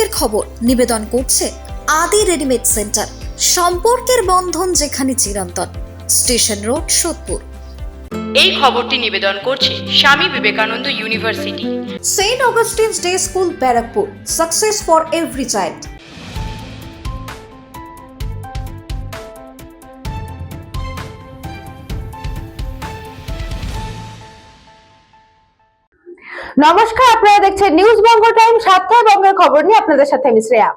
আজকের খবর নিবেদন করছে আদি রেডিমেড সেন্টার, সম্পর্কের বন্ধন যেখানে চিরন্তন, স্টেশন রোড, সোদপুর। এই খবরটি নিবেদন করছে Swami Vivekananda university, Saint Augustine's day school, Barrackpore, success for every child. নমস্কার, আপনারা দেখছেন নিউজ বঙ্গ টাইম। সাতটা বঙ্গের খবর নিয়ে আপনাদের সাথে আমি শ্রেয়া।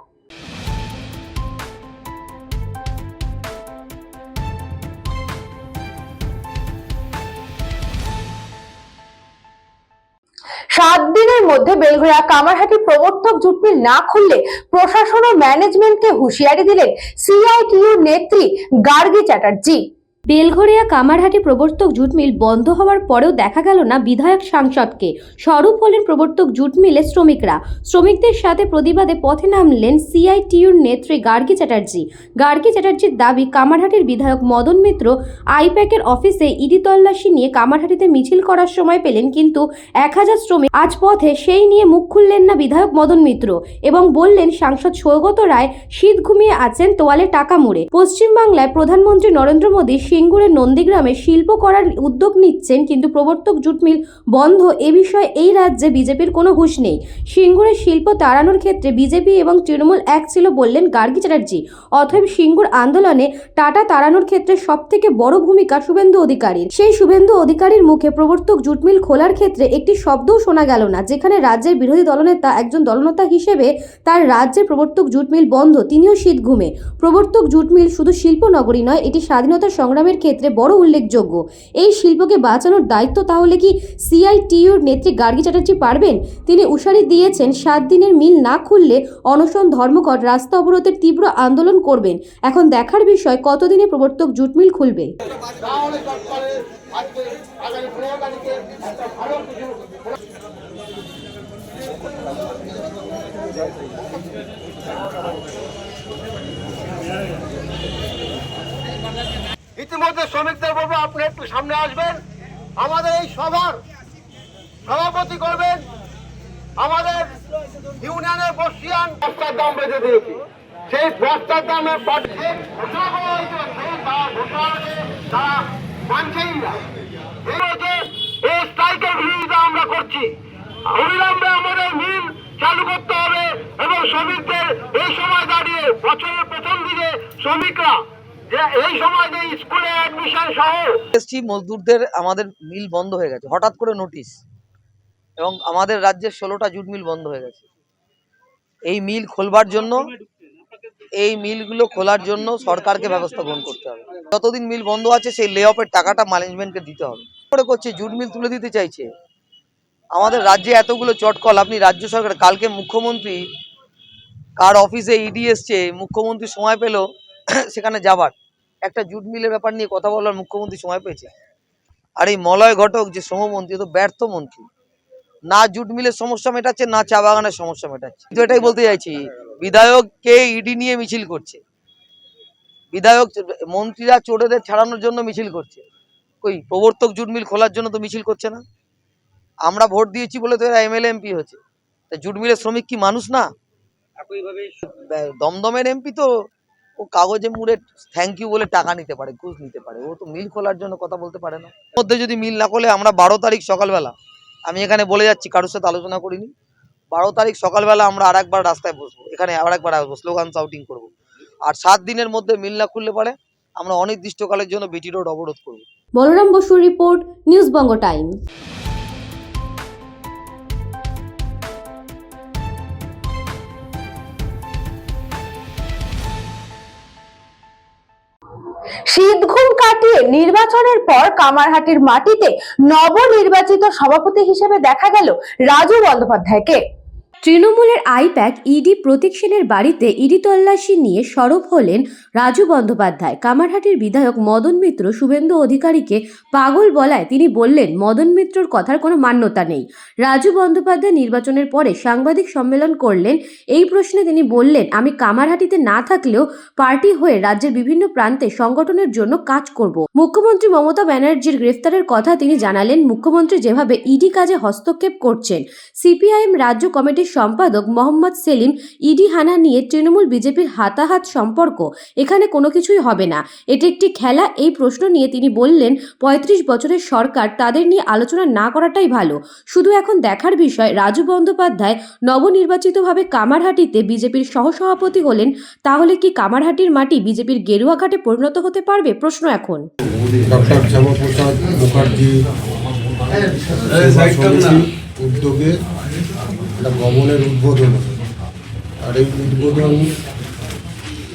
সাত দিনের মধ্যে বেলঘরিয়া কামারহাটি প্রবর্তক জুট মিল না খুললে প্রশাসন ও ম্যানেজমেন্টকে হুঁশিয়ারি দিলেন সিআইটিইউ নেত্রী গার্গী চ্যাটার্জি। বেলঘরিয়া কামারহাটি প্রবর্তক জুট মিল বন্ধ হওয়ার পরেও দেখা গেল না বিধায়ক সাংসদকে। স্বরূপ হলেন প্রবর্তক জুট মিলের শ্রমিকরা। শ্রমিকদের সাথে প্রতিবাদে পথে নামলেন সিআইটিইউর নেত্রী গার্গী চ্যাটার্জি। গার্গী চ্যাটার্জির দাবি, কামারহাটির বিধায়ক মদন মিত্র আইপ্যাকের অফিসে ইডি তল্লাশি নিয়ে কামারহাটিতে মিছিল করার সময় পেলেন, কিন্তু 1000 শ্রমিক আজ পথে, সেই নিয়ে মুখ খুললেন না বিধায়ক মদন মিত্র এবং বললেন সাংসদ সৌগত রায় শীত ঘুমিয়ে আছেন তোয়ালে টাকা মুড়ে। পশ্চিমবাংলায় প্রধানমন্ত্রী নরেন্দ্র মোদী সিঙ্গুরের নন্দীগ্রামে শিল্প করার উদ্যোগ নিচ্ছেন, কিন্তু প্রবর্তক জুট মিল বন্ধ এ বিষয়ে এই রাজ্যে বিজেপির কোনো হুঁশ নেই। সিঙ্গুরের শিল্প তাড়ানোর ক্ষেত্রে বিজেপি এবং তৃণমূল এক ছিল বললেন গার্গী চ্যাটার্জি। অতএব সিঙ্গুর আন্দোলনে টাটা তাড়ানোর ক্ষেত্রে সব থেকে বড় ভূমিকা শুভেন্দু অধিকারীর। সেই শুভেন্দু অধিকারীর মুখে প্রবর্তক জুট মিল খোলার ক্ষেত্রে একটি শব্দও শোনা গেল না। যেখানে রাজ্যের বিরোধী দলনেতা একজন দলনেতা হিসেবে তার রাজ্যের প্রবর্তক জুট মিল বন্ধ, তিনিও শীত ঘুমে। প্রবর্তক জুট মিল শুধু শিল্প নগরী নয়, এটি স্বাধীনতা সংগ্রামের ক্ষেত্রে বড় উল্লেখযোগ্য। এই শিল্পকে বাঁচানোর দায়িত্ব তাহলে কি সিআইটিইউর নেত্রী গার্গী চ্যাটার্জি পারবেন? তিনি উশারি দিয়েছেন 7 দিনের মিল না খুললে অনশন, ধর্মঘট, রাস্তা অবরোধের তীব্র আন্দোলন করবেন। এখন দেখার বিষয় কতদিনে প্রবর্তক জুট মিল খুলবে। ইতিমধ্যে শ্রমিকদের বলবো, আপনি একটু সামনে আসবেন। আমাদের এই সভার সভাপতি করবেন আমাদের ইউনিয়নের বর্ষিয়ান। বস্তার দাম বেঁধে দিয়েছি, সেই বস্তার দামে ঘোষণা করা হয়েছে, সেই তারা মানছেই না। এই স্ট্রাইকের বিরোধিতা আমরা করছি। অবিলম্বে আমাদের মিল চালু করতে হবে এবং শ্রমিকদের এই সময় দাঁড়িয়ে, বছরের প্রথম দিকে শ্রমিকরা যে এই সময় যে স্কুলে অ্যাডমিশন সহ এসটি মজদুরদের আমাদের মিল বন্ধ হয়ে গেছে, হঠাৎ করে নোটিশ, এবং আমাদের রাজ্যের 16টা জুট মিল বন্ধ হয়ে গেছে। এই মিল খোলবার জন্য, এই মিলগুলো খোলার জন্য সরকারকে ব্যবস্থা গ্রহণ করতে হবে। যতদিন মিল বন্ধ আছে সেই লে অফের টাকাটা ম্যানেজমেন্টকে দিতে হবে। করে করছে, জুট মিল তুলে দিতে চাইছে। আমাদের রাজ্যে এতগুলো চটকল, আপনি রাজ্য সরকার, কালকে মুখ্যমন্ত্রী কার অফিসে ইডি এসছে, মুখ্যমন্ত্রী সময় পেল সেখানে যাবার, একটা জুট মিলের ব্যাপার নিয়ে কথা বলার মুখ্যমন্ত্রী সময় পেয়েছে? আর এই মলয় ঘটক যে শ্রমমন্ত্রী, তো ব্যর্থ মন্ত্রী, না জুট মিলের সমস্যা মেটাচ্ছে, না চা বাগানের সমস্যা মেটাচ্ছে। কিন্তু এটাই বলতে চাইছি, বিধায়ককে ইডি নিয়ে মিছিল করছে, বিধায়ক মন্ত্রীরা চোরেদের ছাড়ানোর জন্য মিছিল করছে। কই প্রবর্তক জুট মিল খোলার জন্য তো মিছিল করছে না। আমরা ভোট দিয়েছি বলে তো এরা এমএলএ এমপি হচ্ছে। জুট মিলের শ্রমিক কি মানুষ না? দমদমের এমপি তো ও কাগজে মুড়ে থ্যাংক ইউ বলে টাকা নিতে পারে, ঘুষ নিতে পারে, ও তো মিল খোলার জন্য কথা বলতে পারে না। মধ্যে যদি মিল না খোলে, আমরা 12 তারিখ সকালবেলা, আমি এখানে বলে যাচ্ছি, কারোর সাথে আলোচনা করিনি, 12 তারিখ সকালবেলা আমরা আরেকবার রাস্তায় বসবো, এখানে আরেকবার আসবো, স্লোগান শাউটিং করবো। আর 7 দিনের মধ্যে মিল না খুললে পারে আমরা অনির্দিষ্টকালের জন্য বিটি রোড অবরোধ করবো। বলরাম বসুর রিপোর্ট, নিউজ বঙ্গ টাইম। শীত ঘুম কাটিয়ে নির্বাচনের পর কামারহাটির মাটিতে নবনির্বাচিত সভাপতি হিসেবে দেখা গেল রাজু বন্দ্যোপাধ্যায়কে। তৃণমূলের আইপ্যাক ইডি প্রতীক সেনের বাড়িতে ইডি তল্লাশি নিয়ে সরব হলেন রাজু বন্দ্যোপাধ্যায়। কামারহাটির বিধায়ক মদন মিত্র শুভেন্দু অধিকারীকে পাগল বলায় তিনি বললেন মদন মিত্রর কথার কোনো মান্যতা নেই। রাজু বন্দ্যোপাধ্যায় নির্বাচনের পরে সাংবাদিক সম্মেলন করলেন। এই প্রশ্নে তিনি বললেন, আমি কামারহাটিতে না থাকলেও পার্টি হয়ে রাজ্যের বিভিন্ন প্রান্তে সংগঠনের জন্য কাজ করব। মুখ্যমন্ত্রী মমতা ব্যানার্জির গ্রেফতারের কথা তিনি জানালেন। মুখ্যমন্ত্রী যেভাবে ইডি কাজে হস্তক্ষেপ করছেন, সিপিআইএম রাজ্য কমিটির সম্পাদক মোহাম্মদ সেলিম ইডি হানা নিয়ে তৃণমূল বিজেপির হাতাহাত সম্পর্ক, এখানে কোনো কিছুই হবে না, এটি একটি খেলা। এই প্রশ্ন নিয়ে তিনি বললেন, ৩৫ বছরের সরকার, তাদের নিয়ে আলোচনা না করাটাই ভালো। শুধু এখন দেখার বিষয় রাজু বন্দ্যোপাধ্যায় নবনির্বাচিতভাবে কামারহাটিতে বিজেপির সহসভাপতি হলেন, তাহলে কি কামারহাটির মাটি বিজেপির গেরুয়া ঘাটে পরিণত হতে পারবে? প্রশ্ন এখন। ডক্টর শ্যামাপ্রসাদ মুখার্জি সমিতির উদ্যোগে একটা ভবনের উদ্বোধন হবে। আর এই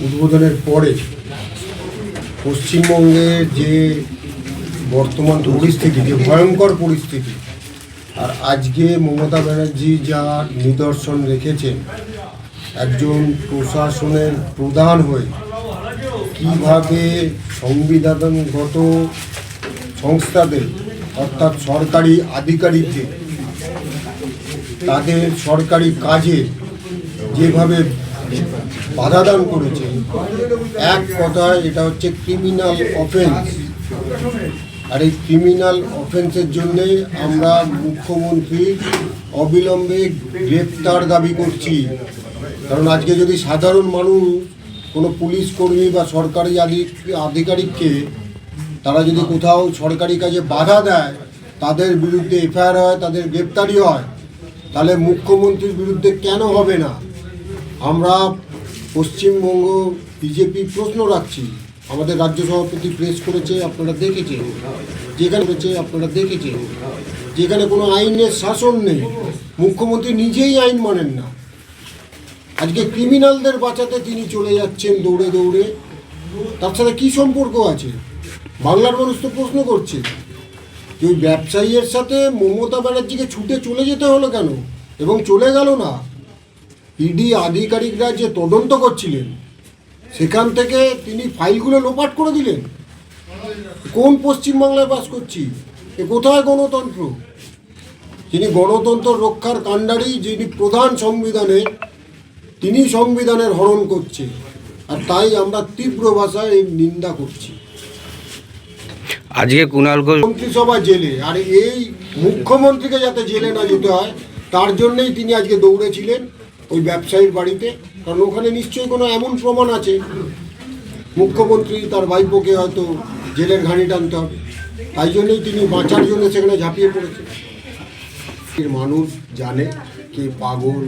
উদ্বোধনের পরে পশ্চিমবঙ্গে যে বর্তমান পরিস্থিতি, যে ভয়ঙ্কর পরিস্থিতি, আর আজকে মমতা ব্যানার্জি যা নিদর্শন রেখেছেন একজন প্রশাসনের প্রধান হয়ে, কিভাবে সংবিধানগত সংস্থাদের অর্থাৎ সরকারি আধিকারিকদের তাদের সরকারি কাজে যেভাবে বাধাদান করেছে, এক কথায় এটা হচ্ছে ক্রিমিনাল অফেন্স। আর এই ক্রিমিনাল অফেন্সের জন্যে আমরা মুখ্যমন্ত্রী অবিলম্বে গ্রেপ্তার দাবি করছি। কারণ আজকে যদি সাধারণ মানুষ কোনো পুলিশ কর্মী বা সরকারি আধিকারিককে তারা যদি কোথাও সরকারি কাজে বাধা দেয়, তাদের বিরুদ্ধে এফআইআর হয়, তাদের গ্রেপ্তারি হয়, তাহলে মুখ্যমন্ত্রীর বিরুদ্ধে কেন হবে না? আমরা পশ্চিমবঙ্গ বিজেপি প্রশ্ন রাখছি। আমাদের রাজ্য সভাপতি প্রেস করেছে, আপনারা দেখেছেন, যেখানে কোনো আইনের শাসন নেই, মুখ্যমন্ত্রী নিজেই আইন মানেন না। আজকে ক্রিমিনালদের বাঁচাতে তিনি চলে যাচ্ছেন দৌড়ে দৌড়ে, তার সাথে কী সম্পর্ক আছে? বাংলার মানুষ তো প্রশ্ন করছে যে ওই ব্যবসায়ীর সাথে মমতা ব্যানার্জিকে ছুটে চলে যেতে হলো কেন? এবং চলে গেল না, ইডি আধিকারিকরা যে তদন্ত করছিলেন সেখান থেকে তিনি ফাইলগুলো লোপাট করে দিলেন। কোন পশ্চিমবাংলায় বাস করছি? এ কোথায় গণতন্ত্র? যিনি গণতন্ত্র রক্ষার কাণ্ডারি, যিনি প্রধান সংবিধানের, তিনি সংবিধানের হরণ করছে। আর তাই আমরা তীব্র ভাষায় এই নিন্দা করছি। আজকে কুণাল ঘোষ মন্ত্রিসভা জেলে, আর এই মুখ্যমন্ত্রীকে যাতে জেলে না যেতে হয় তার জন্যই তিনি আজকে দৌড়েছিলেন ওই ব্যবসায়ীর বাড়িতে। কারণ ওখানে নিশ্চয়ই কোনো এমন প্রমাণ আছে, মুখ্যমন্ত্রী তার ভাইপোকে হয়তো জেলের ঘানি টানতে হবে, তাই জন্যই তিনি বাঁচার জন্য সেখানে ঝাঁপিয়ে পড়েছেন। মানুষ জানে কে পাগল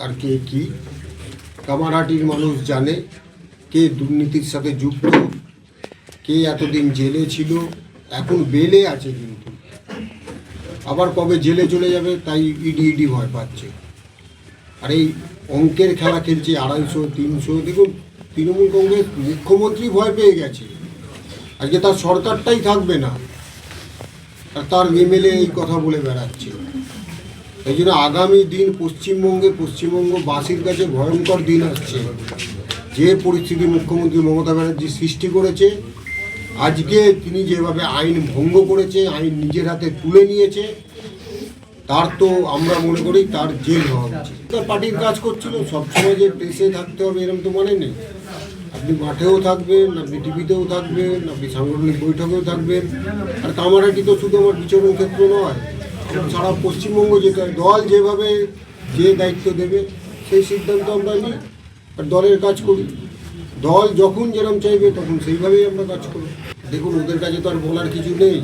আর কে কি। কামারহাটির মানুষ জানে কে দুর্নীতির সাথে যুক্ত, কে এতদিন জেলে ছিল, এখন বেলে আছে, কিন্তু আবার কবে জেলে চলে যাবে তাই ইডি ভয় পাচ্ছে। আর এই অঙ্কের খেলা খেলছে 250, 300। দেখুন, তৃণমূল কংগ্রেস মুখ্যমন্ত্রী ভয় পেয়ে গেছে, আজকে তার সরকারটাই থাকবে না, আর তার এমএলএ এই কথা বলে বেড়াচ্ছে। এই জন্য আগামী দিন পশ্চিমবঙ্গবাসীর কাছে ভয়ঙ্কর দিন আসছে। যে পরিস্থিতি মুখ্যমন্ত্রী মমতা ব্যানার্জি সৃষ্টি করেছে, আজকে তিনি যেভাবে আইন ভঙ্গ করেছে, আইন নিজের হাতে তুলে নিয়েছে, তার তো আমরা মনে করি তার জেল হওয়া উচিত। তার পার্টির কাজ করছিল, সবসময় যে প্রেসে থাকতে হবে এরকম তো মানে নেই। আপনি মাঠেও থাকবেন, আপনি টিভিতেও থাকবেন, আপনি সাংগঠনিক বৈঠকেও থাকবেন। আর কামারহাটি তো শুধু আমার বিচরণ ক্ষেত্র নয়, সারা পশ্চিমবঙ্গ যেতে হয়। দল যেভাবে যে দায়িত্ব দেবে সেই সিদ্ধান্ত আমরা নিই আর দলের কাজ করি। দল যখন যেরকম চাইবে তখন সেইভাবেই আমরা কাজ করি। দেখুন, ওদের কাছে তো আর বলার কিছু নেই,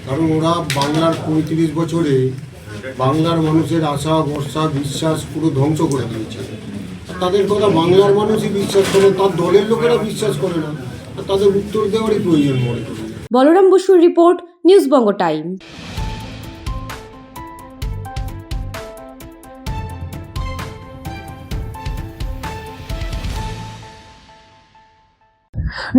কারণ ওরা বাংলার 35 বছরে বাংলার মানুষের আশা, ভরসা, বিশ্বাস পুরো ধ্বংস করে দিয়েছে। তাদের কথা বাংলার মানুষই বিশ্বাস করে, তার দলের লোকেরা বিশ্বাস করে না, আর তাদের উত্তর দেওয়ারই প্রয়োজন মনে করি। বলরাম বসুর রিপোর্ট, নিউজ বঙ্গ টাইম।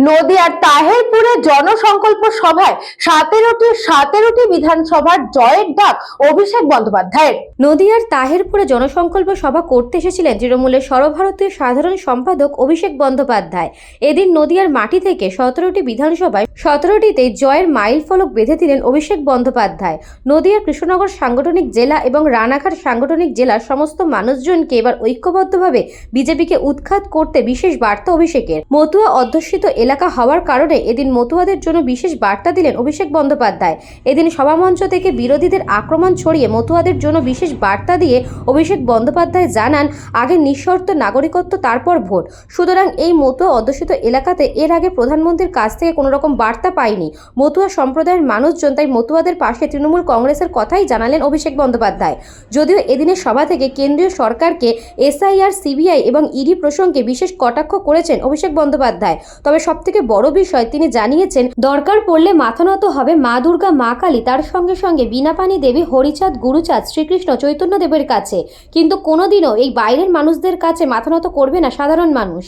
নদিয়ার তাহেরপুরে জনসংকল্প সভায় 17টি বিধানসভার জয়ের ডাক অভিষেক বন্দ্যোপাধ্যায়ের। নদিয়ার তাহেরপুরে জনসংকল্প সভা করতে এসেছিলেন তৃণমূলের সর্বভারতীয় সাধারণ সম্পাদক অভিষেক বন্দ্যোপাধ্যায়। এদিন নদিয়ার মাটি থেকে 17টি বিধানসভায় 17টিতে জয়ের মাইল ফলক বেঁধে দিলেন অভিষেক বন্দ্যোপাধ্যায়। নদিয়ার কৃষ্ণনগর সাংগঠনিক জেলা এবং রানাঘাট সাংগঠনিক জেলার সমস্ত মানুষজনকে এবার ঐক্যবদ্ধভাবে বিজেপিকে উৎখাত করতে বিশেষ বার্তা অভিষেকের। মতুয়া অধ্যুষিত অধ্যুষিত এলাকা হওয়ার কারণে এদিন মতুয়াদের জন্য বিশেষ বার্তা দিলেন অভিষেক বন্দ্যোপাধ্যায়। এদিন সভামঞ্চ থেকে বিরোধীদের আক্রমণ ছড়িয়ে মতুয়াদের জন্য বিশেষ বার্তা দিয়ে অভিষেক বন্দ্যোপাধ্যায় জানান, আগে নিঃশর্ত নাগরিকত্ব, তারপর ভোট। সুতরাং এই মতুয়া অধ্যুষিত এলাকাতে এর আগে প্রধানমন্ত্রীর কাছ থেকে কোনো রকম বার্তা পায়নি মতুয়া সম্প্রদায়ের মানুষজন, তাই মতুয়াদের পাশে তৃণমূল কংগ্রেসের কথাই জানালেন অভিষেক বন্দ্যোপাধ্যায়। যদিও এদিনের সভা থেকে কেন্দ্রীয় সরকারকে এসআইআর, সিবিআই এবং ইডি প্রসঙ্গে বিশেষ কটাক্ষ করেছেন অভিষেক বন্দ্যোপাধ্যায়। তবে সবথেকে বড় বিষয় তিনি জানিয়েছেন, দরকার পড়লে মাথা নত হবে মা দুর্গা, মা কালী, তার সঙ্গে সঙ্গে বীণাপাণি দেবী, হরিচাঁদ, গুরুচাঁদ, শ্রীকৃষ্ণ চৈতন্য দেবের কাছে, কিন্তু কোনোদিনও এই বাইরের মানুষদের কাছে মাথা নত করবে না সাধারণ মানুষ।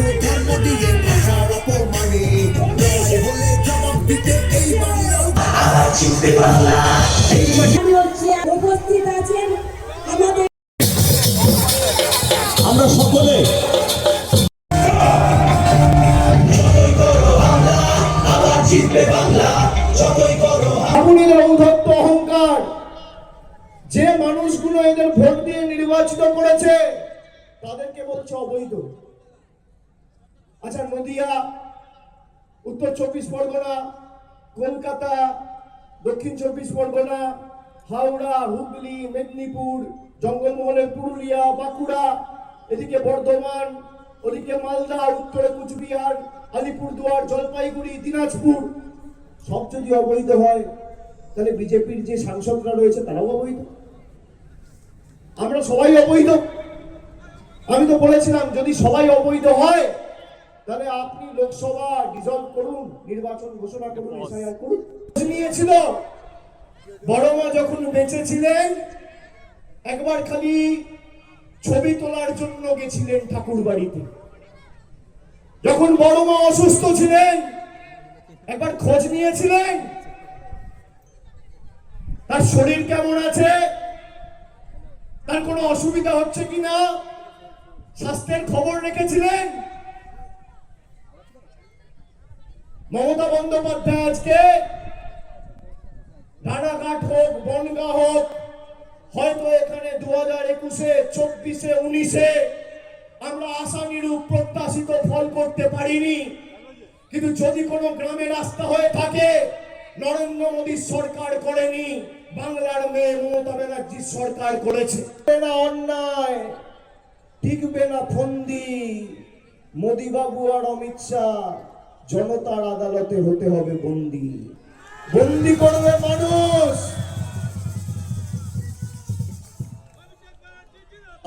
আমরা সকলে ঔদ্ধত্য অহংকার, যে মানুষগুলো এদের ভোট দিয়ে নির্বাচিত করেছে তাদেরকে বলছে অবৈধ। আচ্ছা, নদিয়া, উত্তর 24 পরগনা, কলকাতা, দক্ষিণ 24 পরগনা, হাওড়া, হুগলি, মেদিনীপুর, জঙ্গলমহলের পুরুলিয়া, বাঁকুড়া, এদিকে বর্ধমান, ওদিকে মালদা, উত্তরে কুচবিহার, আলিপুরদুয়ার, জলপাইগুড়ি, দিনাজপুর, সব যদি অবৈধ হয় তাহলে বিজেপির যে সাংসদরা রয়েছে তারাও অবৈধ, আমরা সবাই অবৈধ। আমি তো বলেছিলাম যদি সবাই অবৈধ হয় তাহলে আপনি লোকসভা ডিসলভ করুন, নির্বাচন ঘোষণা করুন, এসআইআর করুন। নিয়েছিল বড় মা যখন বেঁচে ছিলেন একবার খালি ছবি তোলার জন্য গেছিলেন ঠাকুর বাড়িতে, যখন বড় মা অসুস্থ ছিলেন একবার খোঁজ নিয়েছিলেন তার শরীর কেমন আছে, তার কোনো অসুবিধা হচ্ছে কিনা, স্বাস্থ্যের খবর রেখেছিলেন? মমতা বন্দ্যোপাধ্যায় আজকে রানাঘাট হোক, বনগাঁ হোক, হয়তো এখানে 2021-এ, 24-এ, 19-এ আমরা আশানুরূপ প্রত্যাশিত ফল করতে পারিনি, কিন্তু যদি কোনো গ্রামে রাস্তা হয়ে থাকে নরেন্দ্র মোদীর সরকার করেনি, বাংলার মেয়ে মমতা ব্যানার্জির সরকার করেছে। না অন্যায়, টিকবে না ফন্দি, মোদী বাবু আর অমিত শাহ জনতার আদালতে হতে হবে বন্দী, বন্দী করবে মানুষ।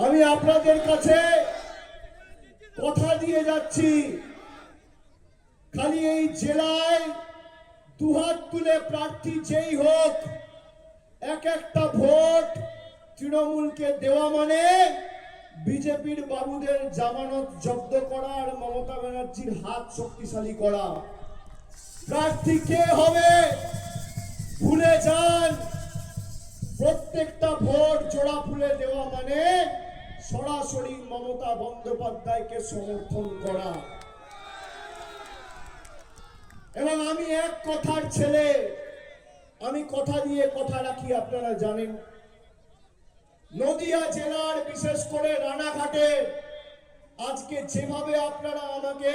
আমি আপনাদের কাছে কথা দিয়ে যাচ্ছি, খালি এই জেলায় দুহাত তুলে প্রার্থী যেই হোক, এক একটা ভোট তৃণমূলকে দেওয়া মানে বিজেপির বাবুদের জামানত জব্দ করা আর মমতা ব্যানার্জির হাত শক্তিশালী করা। প্রার্থী কে হবে ভুলে যান, প্রত্যেকটা ভোট জোড়া ফুলে দেওয়া মানে সরাসরি মমতা বন্দ্যোপাধ্যায়কে সমর্থন করা। এবং আমি এক কথার ছেলে, আমি কথা দিয়ে কথা রাখি, আপনারা জানেন। নদিয়া জেলার বিশেষ করে রানাঘাটে আজকে যেভাবে আপনারা আমাকে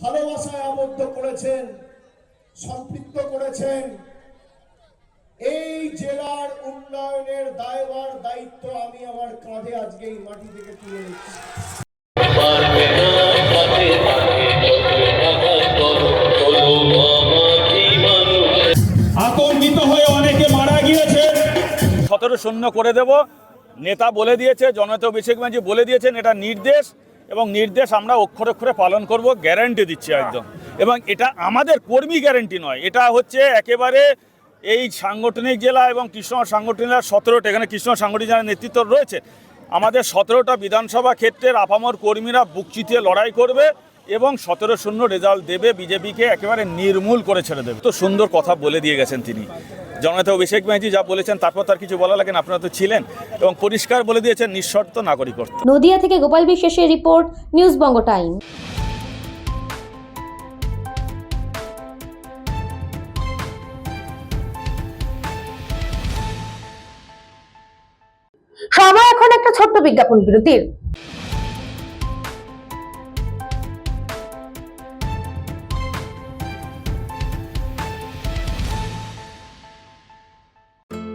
ভালোবাসায় আবদ্ধ করেছেন, সম্পৃক্ত করেছেন, এই জেলার উন্নয়নের দায়ভার দায়িত্ব আমি আমার কাঁধে আজকে এই মাটি থেকে তুলে নিচ্ছি। আতঙ্কিত হয়ে অনেকে মারা গিয়েছে। 17 করে দেব, নেতা বলে দিয়েছে, জননেতা অভিষেক ব্যানার্জি বলে দিয়েছেন, এটা নির্দেশ, এবং নির্দেশ আমরা অক্ষরে অক্ষরে পালন করব, গ্যারান্টি দিচ্ছি একদম। এবং এটা আমাদের কর্মী গ্যারান্টি নয়, এটা হচ্ছে একেবারে এই সাংগঠনিক জেলা এবং কৃষ্ণনগর সাংগঠনিক জেলার 17টা, এখানে কৃষ্ণনগর সাংগঠনিক জেলার নেতৃত্ব রয়েছে। আমাদের 17টা বিধানসভা ক্ষেত্রের আপামর কর্মীরা বুক চিতিয়ে লড়াই করবে এবং 17-0 রেজাল্ট দেবে, বিজেপিকে একেবারে নির্মূল করে ছেড়ে দেবে। তো সুন্দর কথা বলে দিয়ে গেছেন তিনি, জননেতা অভিষেক ব্যানার্জি যা বলেছেন তারপর তার কিছু বলা লাগেন, আপনারা তো ছিলেন, এবং পরিষ্কার বলে দিয়েছেন নিঃশর্ত নাগরিকত্ব। নদিয়া থেকে গোপাল বিশ্বাসের রিপোর্ট, নিউজ বঙ্গ টাইম। সময় এখন একটা ছোট্ট বিজ্ঞাপন বিরতির।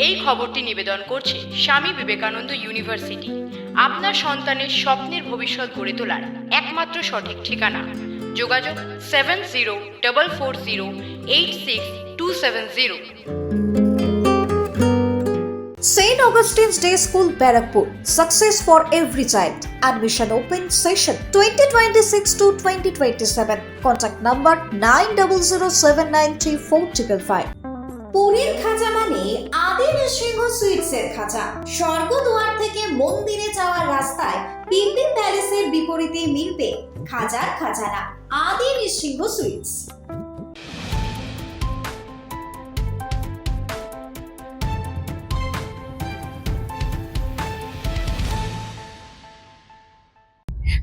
এই খবরটি নিবেদন করছে স্বামী বিবেকানন্দ ইউনিভার্সিটি। আপনার সন্তানের স্বপ্নের ভবিষ্যৎ গড়ে তোলার একমাত্র সঠিক ঠিকানা। যোগাযোগ 7044086270। St. Augustine's Day School, Barrackpur. Success for every child. Admission open session 2026 to 2027. Contact number 9007934555. পুরীর খাঁচা মানে আদি নৃসিংহ সুইটসের খাঁচা। স্বর্গদুয়ার থেকে মন্দিরে যাওয়ার রাস্তায় পিন্ডি প্যালেসের বিপরীতে মিলবে খাঁচার খাজানা আদি নৃসিংহ সুইটস।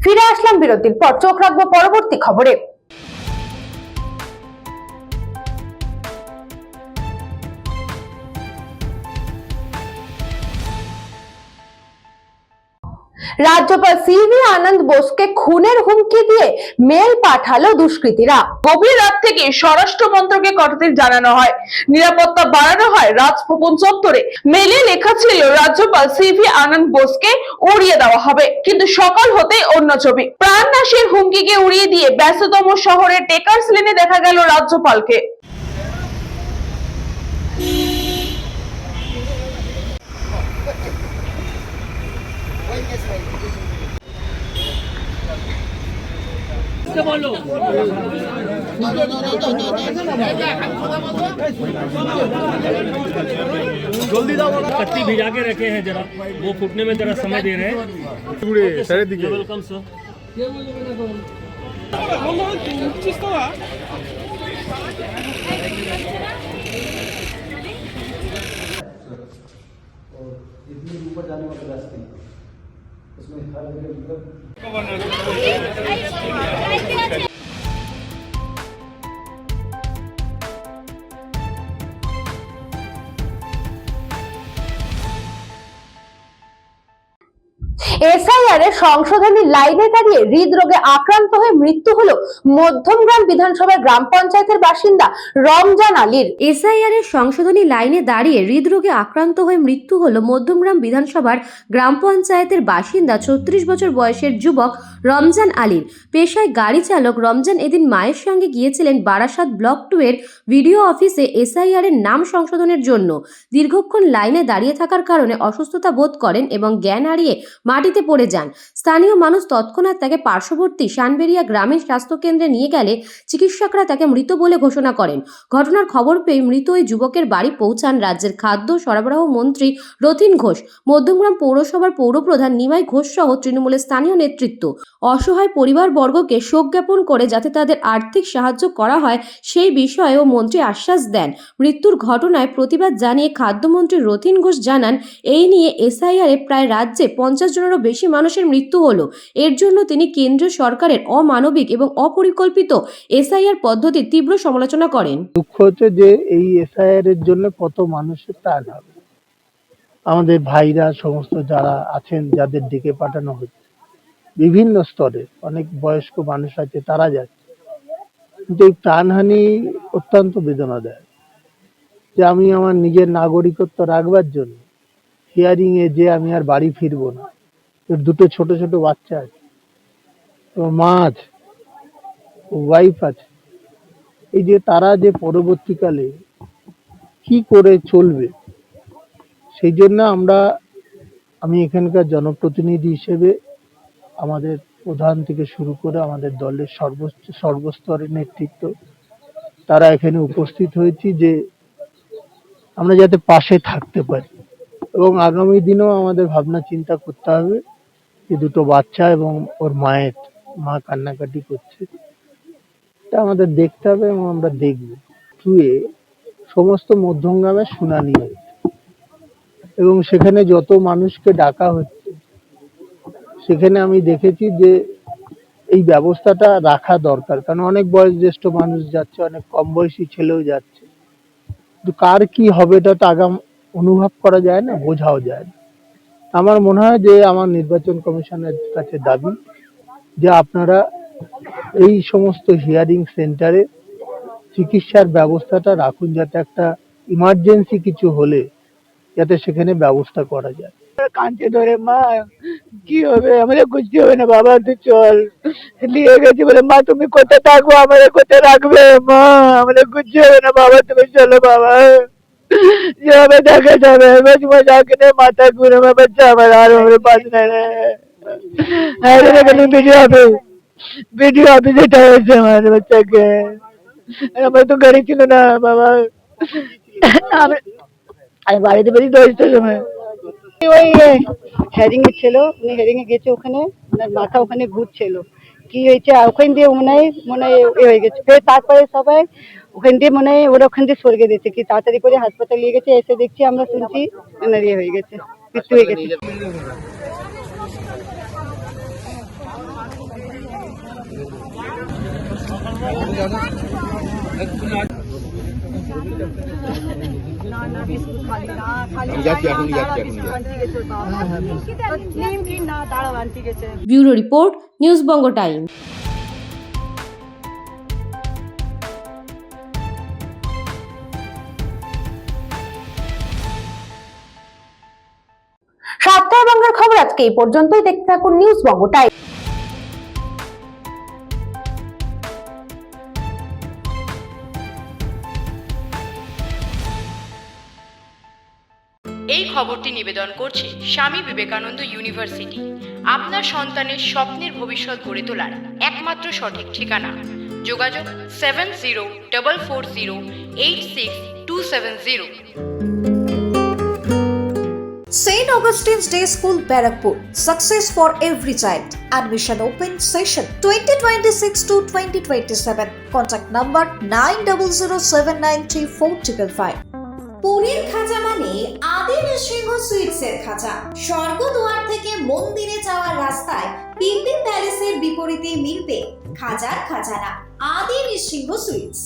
ফিরে আসলাম বিরতির পর, চোখ রাখবো পরবর্তী খবরে। রাজ্যপাল সিভি আনন্দ বোসকে খুনের হুমকি দিয়ে মেল পাঠালো দুষ্কৃতীরা। গভীর রাত থেকে স্বরাষ্ট্র মন্ত্রকে কথাটি জানানো হয়, নিরাপত্তা বাড়ানো হয় রাজভবন চত্বরে। মেলে লেখা ছিল রাজ্যপাল সিভি আনন্দ বোসকে উড়িয়ে দেওয়া হবে, কিন্তু সকাল হতেই অন্য ছবি। প্রাণনাশের হুমকিকে উড়িয়ে দিয়ে ব্যস্ততম শহরের টেকার্স লেনে দেখা গেল রাজ্যপালকে। जल्दी दाओ, पत्ती भिजा के रखे हैं, जरा वो फूटने में जरा समय दे रहे हैं। Welcome sir. ऊपर जाने वाले रास्ते उसमें এসআইআর এর সংশোধনী লাইনে দাঁড়িয়ে হৃদরোগে আক্রান্ত হয়ে মৃত্যু হলো মধ্যমগ্রাম বিধানসভার গ্রাম পঞ্চায়েতের বাসিন্দা রমজান আলীর। এসআইআর এর সংশোধনী লাইনে দাঁড়িয়ে হৃদরোগে আক্রান্ত হয়ে মৃত্যু হলো মধ্যমগ্রাম বিধানসভার গ্রাম পঞ্চায়েতের বাসিন্দা 36 বছর বয়সের যুবক রমজান আলীর। পেশায় গাড়ি চালক রমজান এদিন মায়ের সঙ্গে গিয়েছিলেন বারাসাত ব্লক 2 এর ভিডিও অফিসে এসআইআর এর নাম সংশোধনের জন্য। দীর্ঘক্ষণ লাইনে দাঁড়িয়ে থাকার কারণে অসুস্থতা বোধ করেন এবং জ্ঞান হারিয়ে মাটিতে পড়ে যান। স্থানীয় মানুষ তৎক্ষণাৎ তাকে পার্শ্ববর্তী শানবেরিয়া গ্রামীণ স্বাস্থ্যকেন্দ্রে নিয়ে গেলে চিকিৎসকরা তাকে মৃত বলে ঘোষণা করেন। ঘটনার খবর পেয়ে মৃত ওই যুবকের বাড়ি পৌঁছান রাজ্যের খাদ্য সরবরাহ মন্ত্রী রতিন ঘোষ, মধ্যমগ্রাম পৌরসভার পৌরপ্রধান নিমাই ঘোষ সহ তৃণমূলের স্থানীয় নেতৃত্ব। অসহায় পরিবারবর্গকে শোক জ্ঞাপন করে যাতে তাদের আর্থিক সাহায্য করা হয় সেই বিষয়েও মন্ত্রী আশ্বাস দেন। মৃত্যুর ঘটনায় প্রতিবাদ জানিয়ে খাদ্যমন্ত্রী রতিন ঘোষ জানান, এই নিয়ে এসআইআর এ প্রায় রাজ্যে 50 জনেরও বেশি মানুষের মৃত্যু হলো। এর জন্য তিনি কেন্দ্রীয় সরকারের অমানবিক এবং অপরিকল্পিত এসআইআর পদ্ধতির তীব্র সমালোচনা করেন। দুঃখ হচ্ছে যে এই এসআইআর এর জন্য কত মানুষের প্রাণ হবে। আমাদের ভাইরা সমস্ত যারা আছেন, যাদের ডেকে পাঠানো হচ্ছে, বিভিন্ন স্তরে অনেক বয়স্ক মানুষ আছে, তারা যাচ্ছে, কিন্তু এই প্রাণহানি অত্যন্ত বেদনা দেয়। যে আমি আমার নিজের নাগরিকত্ব রাখবার জন্য হিয়ারিং এ যে আমি আর বাড়ি ফিরবো না, দুটো ছোট ছোট বাচ্চা আছে, মা আছে, ওয়াইফ আছে, এই যে তারা যে পরবর্তীকালে কি করে চলবে, সেই জন্য আমি এখানকার জনপ্রতিনিধি হিসেবে আমাদের প্রধান থেকে শুরু করে আমাদের দলের সর্বস্তরের নেতৃত্ব তারা এখানে উপস্থিত হয়েছি যে আমরা যাতে পাশে থাকতে পারি, এবং আগামী দিনেও আমাদের ভাবনা চিন্তা করতে হবে যে দুটো বাচ্চা এবং ওর মা কান্নাকাটি করছে, এটা আমাদের দেখতে হবে এবং আমরা দেখব। টুয়ে সমস্ত মধ্যমগ্রামে শুনানি হয়েছে এবং সেখানে যত মানুষকে ডাকা হচ্ছে, সেখানে আমি দেখেছি যে এই ব্যবস্থাটা রাখা দরকার, কারণ অনেক বয়োজ্যেষ্ঠ মানুষ যাচ্ছে, অনেক কম বয়সী ছেলেও যাচ্ছে, কিন্তু কার কি হবে এটা তো আগাম অনুভব করা যায় না, বোঝাও যায় না। আমার মনে হয় যে আমার নির্বাচন কমিশনের কাছে দাবি যে আপনারা এই সমস্ত হিয়ারিং সেন্টারে চিকিৎসার ব্যবস্থাটা রাখুন, যাতে একটা ইমার্জেন্সি কিছু হলে যাতে সেখানে ব্যবস্থা করা যায়। কাঁদছে ধরে, মা কি হবে, আমাদের কিছু হবে না বাবা, তুই চল। নিয়ে গেছি বলে, মা তুমি কোথায় থাকবো, আমাদের কোথায় রাখবে, মা আমাদের কিছু হবে না বাবা, তুমি চলো বাবা, যাবে দেখা যাবে। मैं जाके नहीं माता गुरु में बच्चा हमारा हमारे पास नहीं है। वीडियो ऑफिस हटाया हमारे बच्चा के, हमारे तो गाड़ी ছিল না বাবা, আমি বাড়িতে বেরিয়ে 10টার সময় ওই হেরিং এ ছিল, উনি হেরিং এ গেছে, ওখানে ওনার মাথা ওখানে ঘুরছিল, কি হয়েছে ওখান দিয়ে মনে হয় এ হয়ে গেছে। ফের তারপরে সবাই ওখান দিয়ে মনে হয় ওরা ওখান দিয়ে সরে দিয়েছে, কি তাড়াতাড়ি করে হাসপাতাল নিয়ে গেছে। এসে দেখছি আমরা শুনছি ওনার ইয়ে হয়ে গেছে, মৃত্যু হয়ে গেছে। ব্যুরো রিপোর্ট, নিউজ বঙ্গ টাইম। সপ্তাহ বঙ্গের খবর আজকে এই পর্যন্তই। দেখতে থাকুন নিউজ বঙ্গ টাইম। এই খবরটি নিবেদন করছে স্বামী বিবেকানন্দ ইউনিভার্সিটি। আপনার সন্তানের স্বপ্নের ভবিষ্যৎ গড়ে তোলার একমাত্র সঠিক ঠিকানা। যোগাযোগ 7044086270। St. Augustine's Day School, Barakpur. Success for every child. Admission open session 2026 to 2027. Contact number 9007934555. পুরীর খাজা মানে আদি নৃসিংহ সুইটসের খাজা। স্বর্গদুয়ার থেকে মন্দিরে যাওয়ার রাস্তায় পিপি প্যালেসের বিপরীতে মিলবে খাজার খাজানা আদি নৃসিংহ সুইটস।